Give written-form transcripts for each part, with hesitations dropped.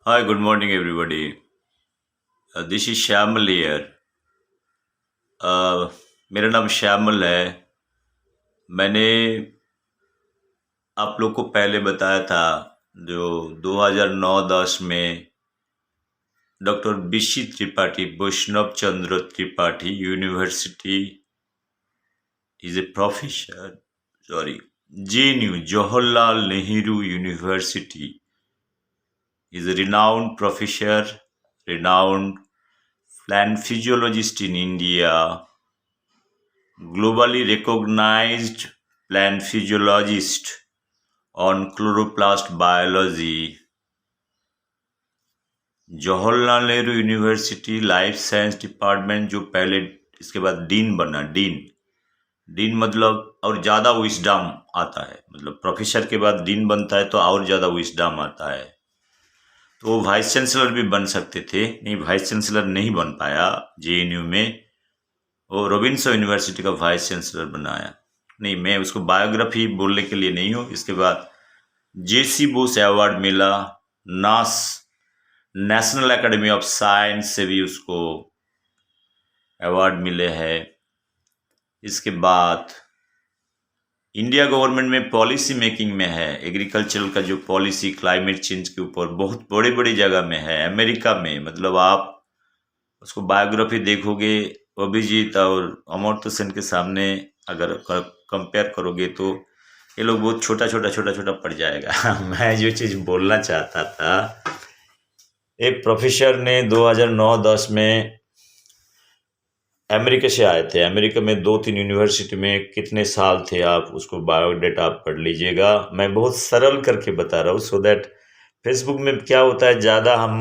Hi, good morning, everybody. This is Shyamal here. मेरा नाम श्यामल है। मैंने आप लोग को पहले बताया था जो 2009-10 में doctor BC Tripathi, Vaishnav Chandra Tripathi university is a professor, sorry, JNU, Jawaharlal Nehru university is a renowned professor, renowned plant physiologist in India, globally recognized plant physiologist on chloroplast biology. Jawaharlal Nehru university life science department जो पहले, इसके बाद डीन बना। डीन डीन मतलब और ज़्यादा wisdom आता है, मतलब प्रोफेसर के बाद डीन बनता है तो और ज़्यादा विस्डम आता है। तो वो वाइस चांसलर भी बन सकते थे, नहीं, वाइस चांसलर नहीं बन पाया JNU में। वो रॉबिन्सन यूनिवर्सिटी का वाइस चांसलर बनाया। नहीं, मैं उसको बायोग्राफी बोलने के लिए नहीं हूँ। इसके बाद JC बोस अवार्ड मिला, नास नेशनल एकेडमी ऑफ साइंस से भी उसको अवार्ड मिले हैं। इसके बाद इंडिया गवर्नमेंट में पॉलिसी मेकिंग में है, एग्रीकल्चरल का जो पॉलिसी क्लाइमेट चेंज के ऊपर बहुत बड़ी बड़ी जगह में है, अमेरिका में। मतलब आप उसको बायोग्राफी देखोगे, अभिजीत और अमर्त्य सेन के सामने अगर कंपेयर करोगे तो ये लोग बहुत छोटा छोटा छोटा छोटा पड़ जाएगा। मैं जो चीज़ बोलना चाहता था, एक प्रोफेसर ने 2009-10 में अमेरिका से आए थे। अमेरिका में 2-3 यूनिवर्सिटी में कितने साल थे, आप उसको बायोडेटा आप पढ़ लीजिएगा। मैं बहुत सरल करके बता रहा हूँ, सो दैट फेसबुक में क्या होता है, ज़्यादा हम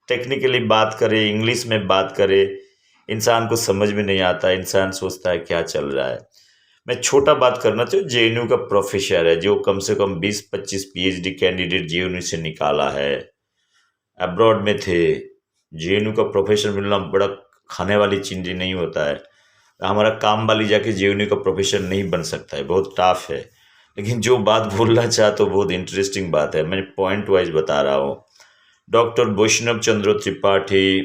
टेक्निकली बात करें, इंग्लिश में बात करें, इंसान को समझ में नहीं आता, इंसान सोचता है क्या चल रहा है। मैं छोटा बात करना चाहिए। JNU का प्रोफेसर है जो कम से कम 20-25 PhD कैंडिडेट JNU से निकाला है, अब्रॉड में थे। JNU का प्रोफेसर मिलना बड़ा खाने वाली चीज़ नहीं होता है। हमारा काम वाली जाके JNU का प्रोफेसर नहीं बन सकता है, बहुत टफ है। लेकिन जो बात बोलना चाहता हूँ बहुत इंटरेस्टिंग बात है, मैं पॉइंट वाइज बता रहा हूँ। डॉक्टर वैष्णव चंद्र त्रिपाठी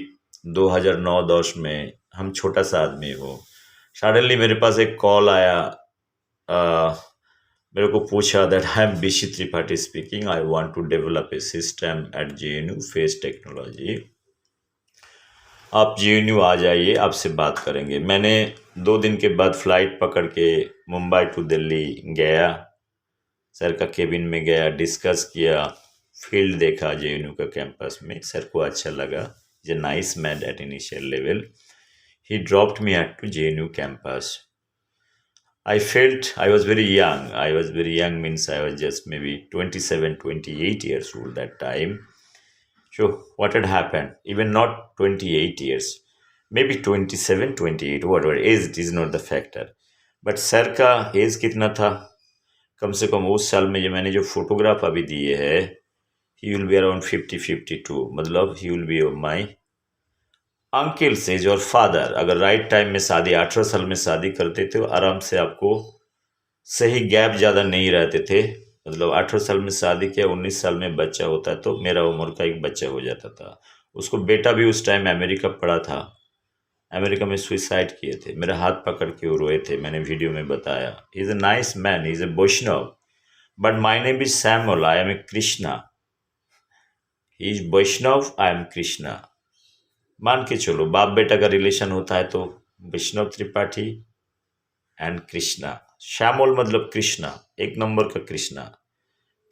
2009-10 में, हम छोटा सा आदमी हो, सडनली मेरे पास एक कॉल आया। मेरे को पूछा that I am BC Tripathi speaking, I want to develop a system at JNU face technology, आप JNU आ जाइए, आपसे बात करेंगे। मैंने 2 दिन के बाद फ्लाइट पकड़ के मुंबई टू दिल्ली गया, सर का केबिन में गया, डिस्कस किया, फील्ड देखा JNU का कैंपस में। सर को अच्छा लगा, is a nice man at initial level. He dropped me at to JNU campus. I felt I was very young. I was very young means I was just maybe 27, 28 years old that time. So what had happened? Even not 28 years, maybe 27, 28, whatever. Age is not the factor. But sir का as कितना था? कम से कम उस साल में जो मैंने जो फोटोग्राफ अभी दिए है, ही विल बी अराउंड 50-52, मतलब he will be my uncle says और फादर। अगर राइट टाइम में शादी, 18 साल में शादी करते थे, आराम से आपको सही गैप ज़्यादा नहीं रहते थे। मतलब 18 साल में शादी किया, 19 साल में बच्चा होता है तो मेरा उम्र का एक बच्चा हो जाता था। उसको बेटा भी उस टाइम अमेरिका पड़ा था, अमेरिका में सुइसाइड किए थे, मेरा हाथ पकड़ के वो रोए थे, मैंने वीडियो में बताया। He is a nice man, he is a Vaishnav, but my name is Samuel, I am a Krishna. He is Vaishnav, I am Krishna. मान के चलो बाप बेटा का रिलेशन होता है तो वैष्णव त्रिपाठी एंड कृष्णा। श्यामल मतलब कृष्णा, एक नंबर का कृष्णा।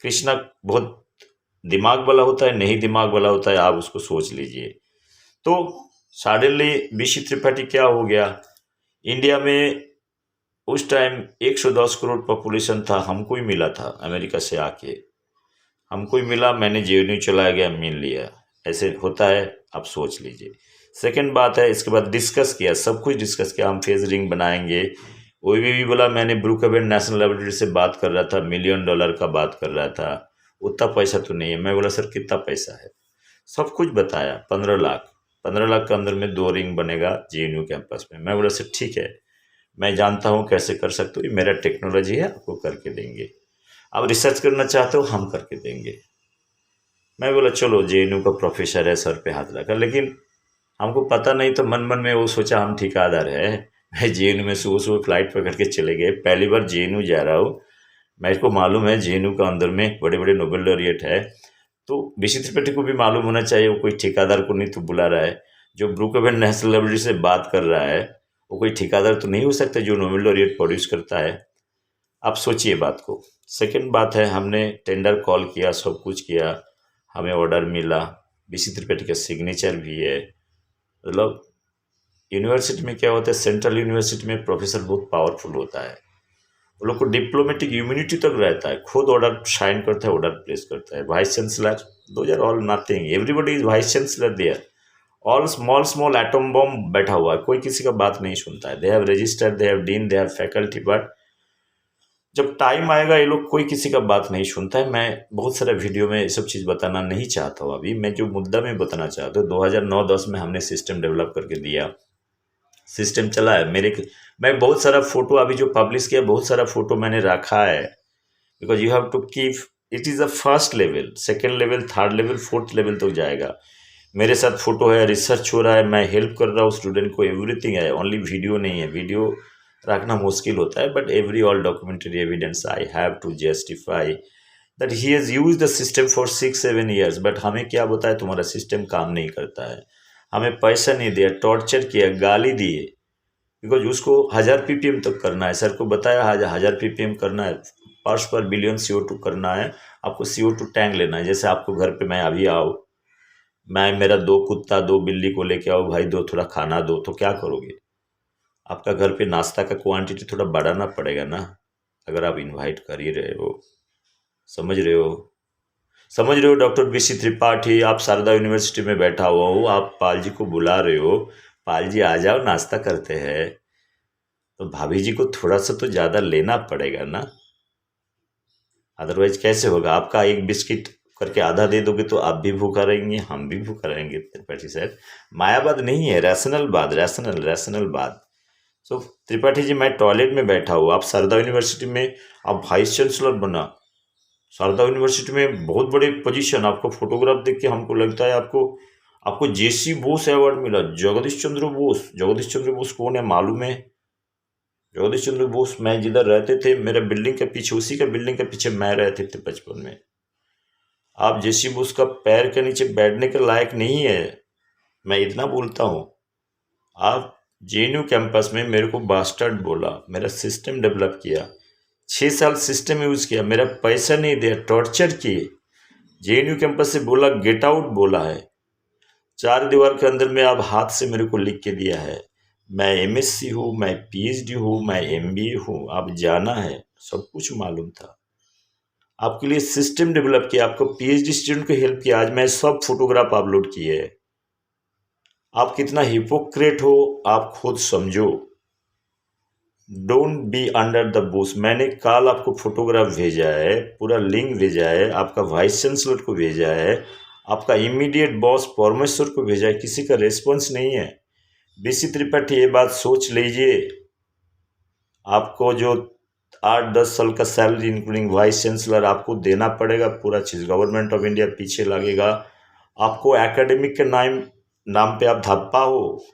कृष्णा बहुत दिमाग वाला होता है, नहीं दिमाग वाला होता है, आप उसको सोच लीजिए। तो सडनली बीसी त्रिपाठी क्या हो गया, इंडिया में उस टाइम 110 करोड़ पॉपुलेशन था, हमको ही मिला था अमेरिका से आके, हमको ही मिला। मैंने JNU चला गया, मिल लिया, ऐसे होता है, आप सोच लीजिए। सेकंड बात है, इसके बाद डिस्कस किया, सब कुछ डिस्कस किया, हम फेस रिंग बनाएंगे। वो भी बोला, मैंने ब्रुकहावेन नेशनल लेबोरेटरी से बात कर रहा था, $1 मिलियन का बात कर रहा था, उतना पैसा तो नहीं है। मैं बोला, सर कितना पैसा है? सब कुछ बताया, 15 लाख। 15 लाख के अंदर में 2 रिंग बनेगा JNU कैंपस में। मैं बोला, सर ठीक है, मैं जानता हूँ कैसे कर सकते हो, ये मेरा टेक्नोलॉजी है, आपको करके देंगे। आप रिसर्च करना चाहते हो, हम करके देंगे। मैं बोला चलो जेएनयू का प्रोफेसर है, सर पे हाथ रखा, लेकिन हमको पता नहीं तो मन मन में वो सोचा हम ठेकेदार है। मैं जेएनयू में सुबह सुबह फ्लाइट पकड़ के चले गए, पहली बार जेएनयू जा रहा हूँ। मेरे को मालूम है जेएनयू का अंदर में बड़े बड़े नोबेल लॉरिएट है, तो बीसी त्रिपाठी को भी मालूम होना चाहिए वो कोई ठेकेदार को नहीं तो बुला रहा है। जो ब्रुकबेन नेशनल लाइब्रेरी से बात कर रहा है वो कोई ठेकेदार तो नहीं हो सकता जो नोबेल लॉरिएट प्रोड्यूस करता है। आप सोचिए बात को। सेकंड बात है, हमने टेंडर कॉल किया, सब कुछ किया, हमें ऑर्डर मिला, बीसी त्रिपाठी का सिग्नेचर भी है। मतलब यूनिवर्सिटी में क्या होता है, सेंट्रल यूनिवर्सिटी में प्रोफेसर बहुत पावरफुल होता है, वो लोग को डिप्लोमेटिक इम्यूनिटी तक रहता है, खुद ऑर्डर साइन करता है, ऑर्डर प्लेस करता है। Vice chancellor, those are all nothing, everybody is vice chancellor there. All small small atom bomb बैठा हुआ है, कोई किसी का बात नहीं सुनता है। They have registered, they have dean, they have faculty, but जब टाइम आएगा ये लोग कोई किसी का बात नहीं सुनता है। मैं बहुत सारे वीडियो में ये सब चीज़ बताना नहीं चाहता हूँ, अभी मैं जो मुद्दा में बताना चाहता हूँ, 2009-10 में हमने सिस्टम डेवलप करके दिया, सिस्टम चला है। मैं बहुत सारा फोटो अभी जो पब्लिश किया, बहुत सारा फोटो मैंने रखा है, because you have to keep, it is the first level, second level, third level, fourth level तक जाएगा। मेरे साथ फोटो है, रिसर्च हो रहा है, मैं हेल्प कर रहा हूँ स्टूडेंट को, एवरीथिंग है, ओनली वीडियो नहीं है। वीडियो रखना मुश्किल होता है, but every all documentary evidence I have to justify that he has use the system for 6-7 years. But हमें क्या बताया, तुम्हारा सिस्टम काम नहीं करता है। हमें पैसा नहीं दिया, टॉर्चर किया, गाली दिए, बिकॉज उसको 1000 ppm तक करना है। सर को बताया 1000 ppm करना है, पार्ट्स पर बिलियन CO2 करना है, आपको CO2 टैंक लेना है। जैसे आपको घर पे मैं अभी आओ, मैं मेरा 2 कुत्ता 2 बिल्ली को लेके आओ, भाई दो थोड़ा खाना दो, तो क्या करोगे? आपका घर पे नाश्ता का क्वांटिटी थोड़ा बढ़ाना पड़ेगा ना, अगर आप इनवाइट कर ही रहे हो। समझ रहे हो? समझ रहे हो डॉक्टर बीसी त्रिपाठी, आप शारदा यूनिवर्सिटी में बैठा हुआ हो, आप पाल जी को बुला रहे हो, पाल जी आ जाओ नाश्ता करते हैं, तो भाभी जी को थोड़ा सा तो ज़्यादा लेना पड़ेगा ना, अदरवाइज कैसे होगा? आपका एक बिस्किट करके आधा दे दोगे तो आप भी भूखा रहेंगे, हम भी भूखा रहेंगे। त्रिपाठी साहब, मायावाद नहीं है, रैशनल बात, रैशनल बात। सो त्रिपाठी जी, मैं टॉयलेट में बैठा हूँ, आप शारदा यूनिवर्सिटी में, आप वाइस चांसलर बना, शारदा यूनिवर्सिटी में बहुत बड़े पोजीशन, आपको फोटोग्राफ देख के हमको लगता है आपको आपको जेसी बोस अवार्ड मिला। जगदीश चंद्र बोस, जगदीश चंद्र बोस कौन है मालूम है? जगदीश चंद्र बोस, मैं जिधर रहते थे, मेरे बिल्डिंग के पीछे, उसी का बिल्डिंग के पीछे मैं रहते थे बचपन में। आप जेसी बोस का पैर के नीचे बैठने के लायक नहीं है, मैं इतना बोलता हूँ। आप जेएनयू कैंपस में मेरे को बास्टर्ड बोला, मेरा सिस्टम डेवलप किया, 6 साल सिस्टम यूज किया, मेरा पैसा नहीं दिया, टॉर्चर किए। जेएनयू कैंपस से बोला गेट आउट बोला है, 4 दीवार के अंदर में आप हाथ से मेरे को लिख के दिया है। मैं MSc हूँ, मैं PhD हूँ, मैं MBA हूँ, आप जाना है, सब कुछ मालूम था। आपके लिए सिस्टम डेवलप किया, आपको PhD स्टूडेंट को हेल्प किया, आज मैं सब फोटोग्राफ अपलोड किए हैं। आप कितना हिपोक्रेट हो आप खुद समझो। Don't be under the Bush. मैंने कल आपको फोटोग्राफ भेजा है, पूरा लिंक भेजा है, आपका वाइस चांसलर को भेजा है, आपका इमीडिएट बॉस परमेश्वर को भेजा है, किसी का रेस्पॉन्स नहीं है। बीसी त्रिपाठी, ये बात सोच लीजिए, आपको जो 8-10 साल का सैलरी इंक्लूडिंग वाइस चांसलर आपको देना पड़ेगा, पूरा चीज़ गवर्नमेंट ऑफ इंडिया पीछे लगेगा। आपको एकेडमिक के नाम पे आप धप्पा हो,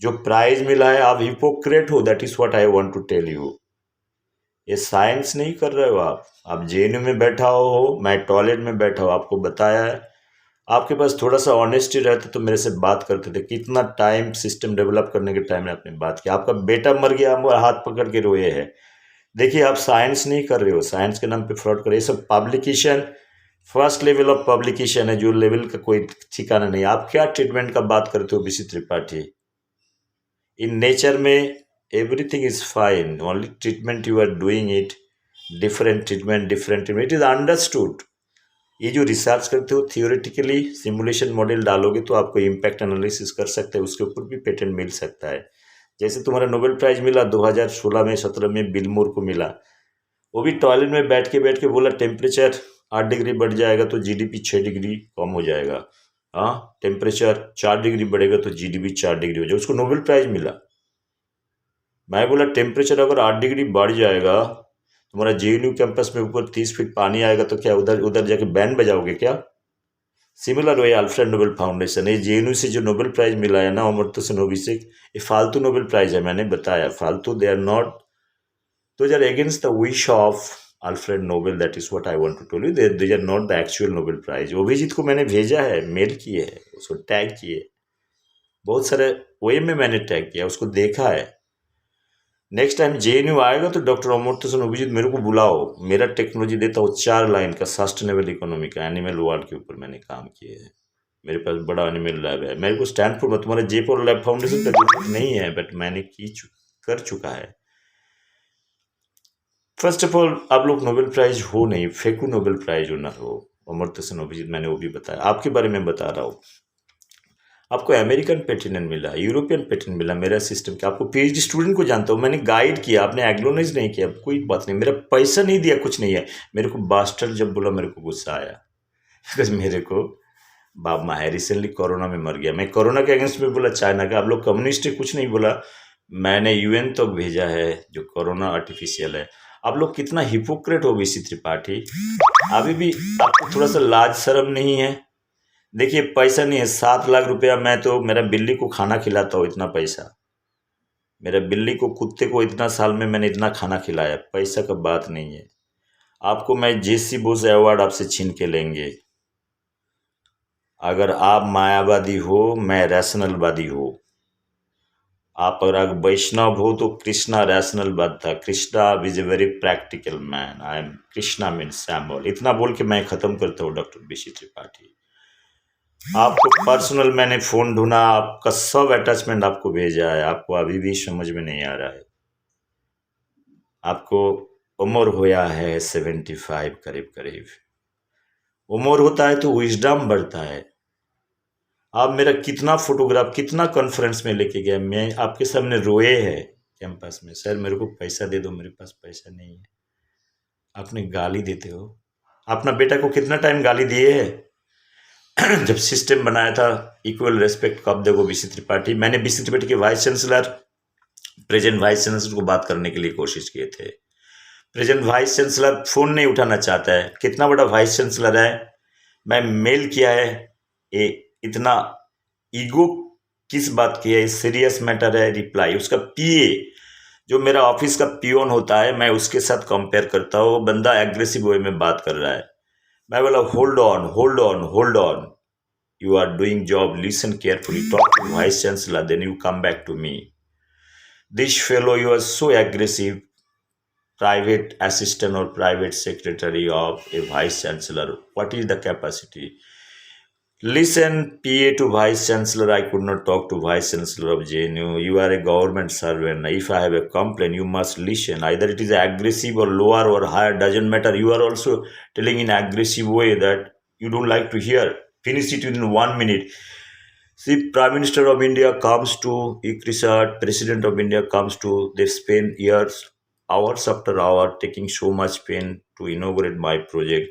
जो प्राइज मिला है आप हिपोक्रेट हो, that is what I want to tell you. ये साइंस नहीं कर रहे हो आप जेएनयू में बैठा हो, मैं टॉयलेट में बैठा हूँ, आपको बताया है। आपके पास थोड़ा सा ऑनेस्टी रहता तो मेरे से बात करते थे। कितना टाइम सिस्टम डेवलप करने के टाइम में आपने बात की, आपका बेटा मर गया, हम हाथ पकड़ के रोए हैं। देखिए, आप साइंस नहीं कर रहे हो, साइंस के नाम पे फ्रॉड कर रहे हो। ये सब publication, first level of publication है, जो लेवल का कोई ठिकाना नहीं। आप क्या ट्रीटमेंट का बात करते हो बीसी त्रिपाठी? इन नेचर में everything is fine, only treatment you are doing it, different treatment, it is understood. ये जो रिसर्च करते हो थियोरेटिकली सिमुलेशन मॉडल डालोगे तो आपको इम्पैक्ट एनालिसिस कर सकते हैं, उसके ऊपर भी पेटेंट मिल सकता है। जैसे तुम्हारा नोबेल प्राइज मिला 2016 में, 17 में बिलमोर को मिला, वो भी टॉयलेट में बैठ के बोला टेम्परेचर 8 डिग्री बढ़ जाएगा तो GDP 6 डिग्री कम हो जाएगा। हाँ, टेम्परेचर 4 डिग्री बढ़ेगा तो GDP 4 डिग्री हो जाएगा, उसको नोबेल प्राइज मिला। मैं बोला टेम्परेचर अगर 8 डिग्री बढ़ जाएगा, तुम्हारा जेएनयू कैंपस में ऊपर 30 फीट पानी आएगा तो क्या उधर जाके बैंड बजाओगे क्या? Similar way Alfred Nobel foundation, ये जेएनयू से जो नोबेल प्राइज मिला है ना अमर्त्य सेन अभिषेक, ये फालतू नोबेल प्राइज है, मैंने बताया फालतू, they are not, those are against the wish of Alfred Nobel. That is what I want to tell you. They are not the actual Nobel Prize. Abhijit को मैंने भेजा है, मेल किए है, उसको टैग किए, बहुत सारे वे में मैंने टैग किया, उसको देखा है। नेक्स्ट टाइम जेएनयू आएगा तो डॉक्टर अमर्त्य सेन अभिजीत मेरे को बुलाओ, मेरा टेक्नोलॉजी देता हूँ 4 लाइन का, सस्टेनेबल इकोनॉमी का, एनिमल वर्ल्ड के ऊपर मैंने काम किए है, मेरे पास बड़ा एनिमल लैब है। मेरे को स्टैनफोर्ड में तुम्हारे जेपॉल लैब फाउंडेशन का जरूरत नहीं है, बट मैंने कर चुका है। फर्स्ट ऑफ ऑल, आप लोग नोबेल प्राइज हो नहीं, फेंकू नोबेल प्राइज हो ना हो, अमर्त्य सेन अभिजीत, मैंने वो भी बताया, आपके बारे में बता रहा हूँ। आपको अमेरिकन पेटेंट मिला, यूरोपियन पेटेंट मिला, मेरा सिस्टम क्या, आपको पीएचडी स्टूडेंट को जानता हूँ, मैंने गाइड किया, आपने एक्नॉलेज नहीं किया, कोई बात नहीं, मेरा पैसा नहीं दिया, कुछ नहीं है। मेरे को बास्टर जब बोला मेरे को गुस्सा आया, बिकॉज मेरे को बाप माँ है, रिसेंटली कोरोना में मर गया, मैं कोरोना के अगेंस्ट में बोला चाइना का, आप लोग कम्युनिस्ट कुछ नहीं बोला, मैंने यूएन तक भेजा है जो कोरोना आर्टिफिशियल है। आप लोग कितना हिपोक्रेट हो बीसी त्रिपाठी, अभी भी आपको थोड़ा सा लाज शर्म नहीं है। देखिए पैसा नहीं है, 7 लाख रुपया, मैं तो मेरा बिल्ली को खाना खिलाता हूँ, इतना पैसा, मेरा बिल्ली को, कुत्ते को इतना साल में मैंने इतना खाना खिलाया, पैसा का बात नहीं है। आपको मैं जेसी बोस अवार्ड आपसे छीन के लेंगे, अगर आप मायावादी हो, मैं रैशनलवादी हो। आप अगर वैष्णव हो तो कृष्णा रैशनलवाद था, Krishna is a very practical man, I am Krishna mean sample. इतना बोल के मैं खत्म करता हूँ डॉक्टर बीसी त्रिपाठी। आपको पर्सनल मैंने फोन ढूंढा, आपका सब अटैचमेंट आपको भेजा है, आपको अभी भी समझ में नहीं आ रहा है। आपको उम्र होया है 75 करीब करीब, उम्र होता है तो विजडम बढ़ता है। आप मेरा कितना फोटोग्राफ, कितना कॉन्फ्रेंस में लेके गया, मैं आपके सामने रोए है कैंपस में, सर मेरे को पैसा दे दो, मेरे पास पैसा नहीं है। आपने गाली देते हो, अपना बेटा को कितना टाइम गाली दिए है जब सिस्टम बनाया था इक्वल रेस्पेक्ट कब देखो बीसी त्रिपाठी, मैंने बीसी त्रिपाठी के vice chancellor, present vice chancellor को बात करने के लिए कोशिश किए थे। प्रेजेंट वाइस चांसलर फोन नहीं उठाना चाहता है, कितना बड़ा वाइस चांसलर है। मैं मेल किया है, ये इतना ईगो किस बात की है, सीरियस मैटर है, रिप्लाई उसका पीए जो मेरा ऑफिस का पियोन होता है, मैं उसके साथ कंपेयर करता हूँ, वो बंदा एग्रेसिव वे में बात कर रहा है। मैं बोला hold on hold on hold on, you are doing job, listen carefully, talk to vice chancellor, then you come back to me. This fellow, you are so aggressive, private assistant or private secretary of a vice chancellor, what is the capacity? Listen, PA to vice chancellor, I could not talk to vice chancellor of JNU, you are a government servant, if I have a complaint you must listen, either it is aggressive or lower or higher, doesn't matter, you are also telling in aggressive way that you don't like to hear, finish it in 1 minute. See, Prime Minister of India comes to ICRISAT, President of India comes to, they spend years, hours after hour, taking so much pain to inaugurate my project.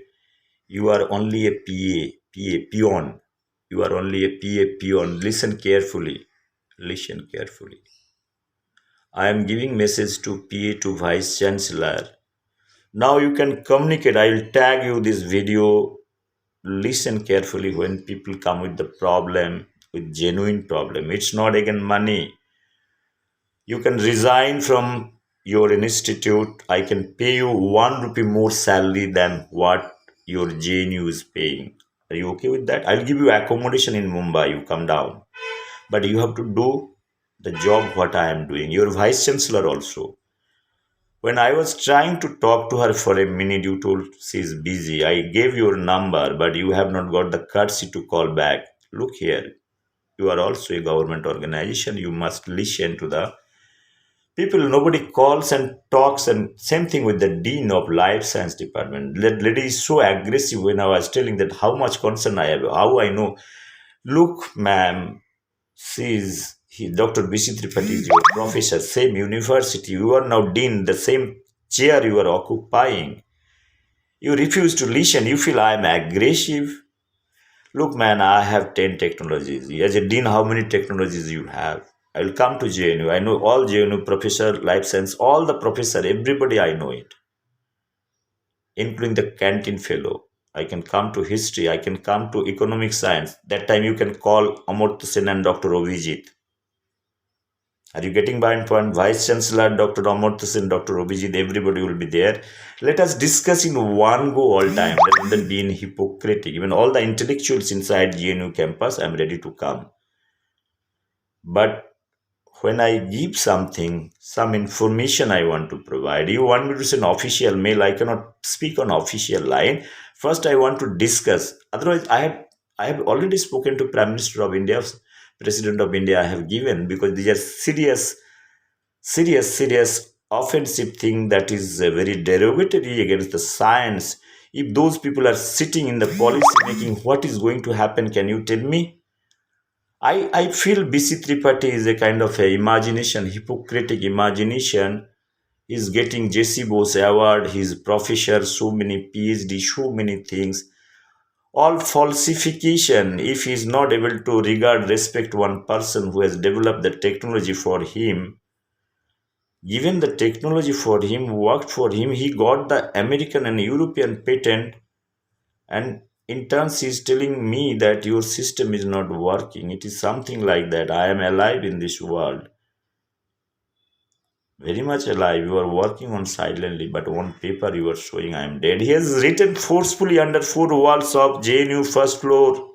You are only a peon. You are only a peon. Listen carefully. Listen carefully. I am giving message to PA to Vice Chancellor. Now you can communicate. I will tag you this video. Listen carefully when people come with the problem, with genuine problem. It's not again money. You can resign from your institute. I can pay you 1 rupee more salary than what your JNU is paying. Are you okay with that? I'll give you accommodation in Mumbai. You come down. But you have to do the job what I am doing. Your vice chancellor also. When I was trying to talk to her for a minute, you told she is busy. I gave your number, but you have not got the courtesy to call back. Look here. You are also a government organization. You must listen to the people. Nobody calls and talks, and same thing with the dean of life science department. That lady is so aggressive when I was telling that how much concern I have, how I know. Look, ma'am, Dr. BC Tripathi is your professor, same university. You are now dean, the same chair you are occupying. You refuse to listen. You feel I am aggressive. Look, man, I have 10 technologies. As a dean, how many technologies you have? I will come to JNU. I know all JNU, professor, life science, all the professor, everybody I know it, including the canteen fellow. I can come to history, I can come to economic science. That time you can call Amartya Sen and Dr. Abhijit. Are you getting my point? Vice Chancellor Dr. Amartya Sen, Dr. Abhijit, everybody will be there. Let us discuss in one go all time rather than being hypocritic. Even all the intellectuals inside GNU campus, I'm ready to come. But when I give something, some information I want to provide, you want me to send official mail, I cannot speak on official line. First, I want to discuss. Otherwise, I have already spoken to Prime Minister of India, President of India. I have given because these are serious offensive thing that is very derogatory against the science. If those people are sitting in the policy making, what is going to happen? Can you tell me? I feel BC Tripathi is a kind of a imagination, hypocritic imagination. He's getting JC Bose award, he's professor, so many PhD, so many things. All falsification if he's not able to regard, respect one person who has developed the technology for him, given the technology for him, worked for him, he got the American and European patent, and in turns he's telling me that your system is not working. It is something like that. I am alive in this world, very much alive. You are working on silently, but on paper you are showing I am dead. He has written forcefully under four walls of JNU first floor.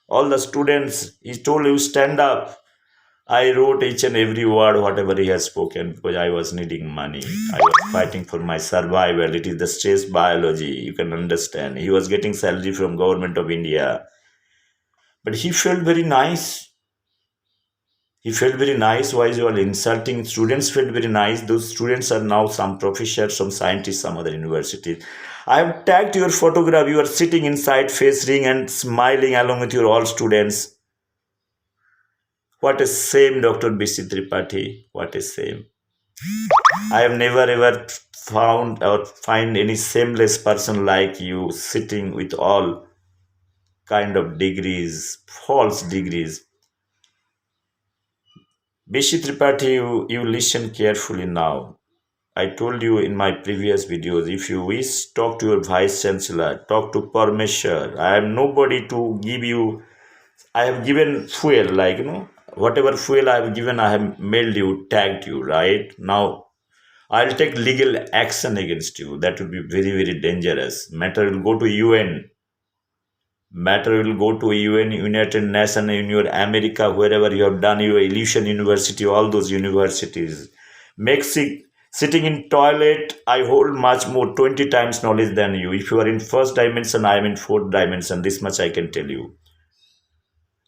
All the students, he told you stand up. I wrote each and every word, whatever he has spoken, because I was needing money. I was fighting for my survival. It is the stress biology. You can understand. He was getting salary from government of India. But he felt very nice. He felt very nice. Why you are insulting? Students felt very nice. Those students are now some professors, some scientists, some other universities. I have tagged your photograph. You are sitting inside face ring and smiling along with your all students. What a shame, Dr. BC Tripathi. What a shame. I have never ever found or find any shameless person like you sitting with all kind of degrees, false degrees. BC Tripathi, you listen carefully now. I told you in my previous videos, if you wish, talk to your Vice Chancellor, talk to Parmeshwar. I am nobody to give you. I have given fuel, like, whatever fuel I have given, I have mailed you, tagged you, right? Now, I'll take legal action against you. That would be very, very dangerous. Matter will go to UN. Matter will go to UN, United Nations, in your America, wherever you have done your Illusion University, all those universities. Sitting in toilet, I hold much more, 20 times knowledge than you. If you are in first dimension, I am in fourth dimension. This much I can tell you.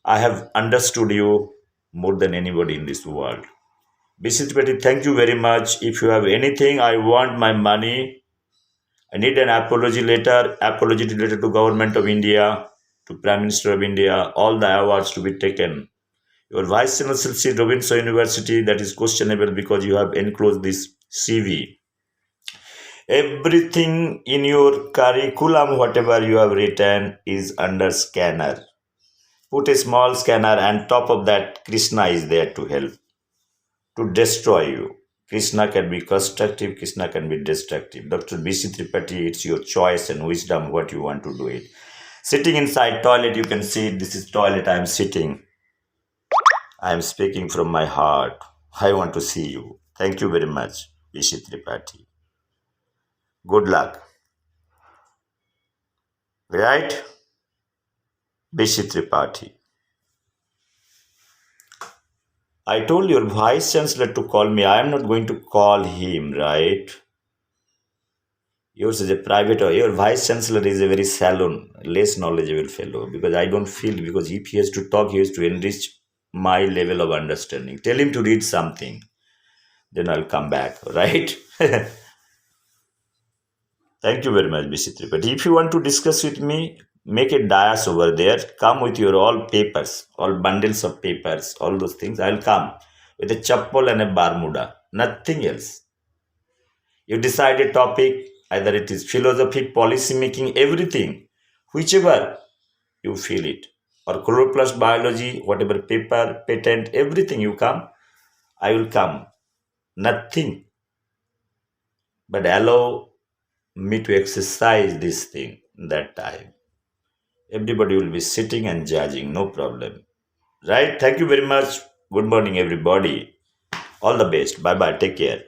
I have understood you more than anybody in this world. BC Tripathi, thank you very much. If you have anything, I want my money. I need an apology letter to Government of India, to Prime Minister of India, all the awards to be taken. Your Vice Chancellor C. Robinson University, that is questionable because you have enclosed this CV. Everything in your curriculum, whatever you have written, is under scanner. Put a small scanner, and top of that, Krishna is there to help, to destroy you. Krishna can be constructive, Krishna can be destructive. Dr. BC Tripathi, it's your choice and wisdom what you want to do it. Sitting inside toilet, you can see this is toilet. I am sitting. I am speaking from my heart. I want to see you. Thank you very much, BC Tripathi. Good luck. Right? BC Tripathi. I told your Vice Chancellor to call me. I am not going to call him, right? Yours is a private, or your Vice Chancellor is a very saloon, less knowledgeable fellow, because I don't feel, because if he has to talk, he has to enrich my level of understanding. Tell him to read something. Then I'll come back, right? Thank you very much, BC Tripathi. If you want to discuss with me, make a dais over there. Come with your all papers, all bundles of papers, all those things. I'll come with a chappal and a barmuda. Nothing else. You decide a topic, either it is philosophy, policy making, everything, whichever you feel it, or chloroplast biology, whatever paper, patent, everything you come, I will come. Nothing but allow me to exercise this thing. that time. Everybody will be sitting and judging, no problem. Right? Thank you very much. Good morning, everybody. All the best. Bye bye. Take care.